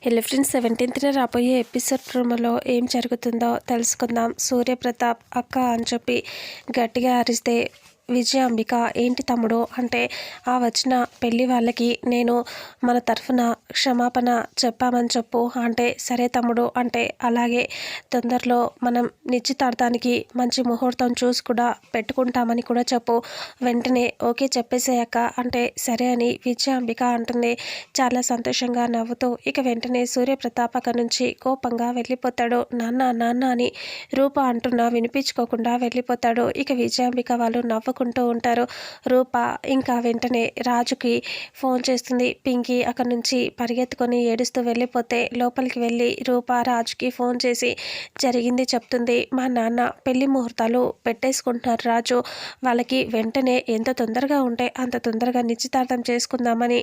Hello friends, 17th రాబోయే episode ప్రోమోలో ఏం జరుగుతుందో తెలుసుకుందాం. సూర్యప్రతాప్ అక్క అని చెప్పి గట్టిగా అరిస్తే విజయాంబిక ఏంటి తమ్ముడు అంటే ఆ వచ్చిన పెళ్ళి వాళ్ళకి నేను మన తరఫున క్షమాపణ చెప్పామని చెప్పు అంటే సరే తమ్ముడు అంటే అలాగే తొందరలో మనం నిశ్చితార్థానికి మంచి ముహూర్తం చూసి కూడా పెట్టుకుంటామని కూడా చెప్పు. వెంటనే ఓకే చెప్పేసేయక్క అంటే సరే అని విజయాంబిక అంటుంది. చాలా సంతోషంగా నవ్వుతూ ఇక వెంటనే సూర్యప్రతాప్ అక్కడి నుంచి కోపంగా వెళ్ళిపోతాడు. నాన్న నాన్న అని రూప అంటున్నా వినిపించుకోకుండా వెళ్ళిపోతాడు. ఇక విజయాంబిక వాళ్ళు నవ్వుకుంటూ ఉంటారు. రూప ఇంకా వెంటనే రాజుకి ఫోన్ చేస్తుంది. పింకీ అక్కడి నుంచి పరిగెత్తుకొని ఏడుస్తూ వెళ్ళిపోతే లోపలికి వెళ్ళి రూప రాజుకి ఫోన్ చేసి జరిగింది చెప్తుంది. మా నాన్న పెళ్లి ముహూర్తాలు పెట్టేసుకుంటున్నారు రాజు, వాళ్ళకి వెంటనే ఎంత తొందరగా ఉంటే అంత తొందరగా నిశ్చితార్థం చేసుకుందామని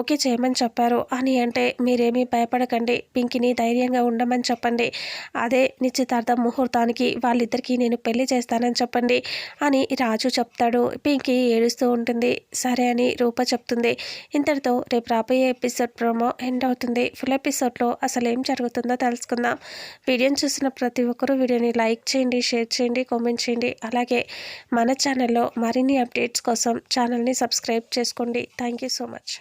ఓకే చేయమని చెప్పారు అని అంటే మీరేమీ భయపడకండి, పింకీని ధైర్యంగా ఉండమని చెప్పండి, అదే నిశ్చితార్థం ముహూర్తానికి వాళ్ళిద్దరికీ నేను పెళ్లి చేస్తానని చెప్పండి అని రాజు చెప్తాడు. పింకీ ఏడుస్తూ ఉంటుంది. సరే అని రూప చెప్తుంది. ఇంతటితో రేపు రాబోయే ఎపిసోడ్ ప్రోమో ఎండ్ అవుతుంది. ఫుల్ ఎపిసోడ్లో అసలు ఏం జరుగుతుందో తెలుసుకుందాం. వీడియోని చూసిన ప్రతి ఒక్కరూ వీడియోని లైక్ చేయండి, షేర్ చేయండి, కామెంట్ చేయండి. అలాగే మన ఛానల్లో మరిన్ని అప్డేట్స్ కోసం ఛానల్ని సబ్స్క్రైబ్ చేసుకోండి. Thank you so much.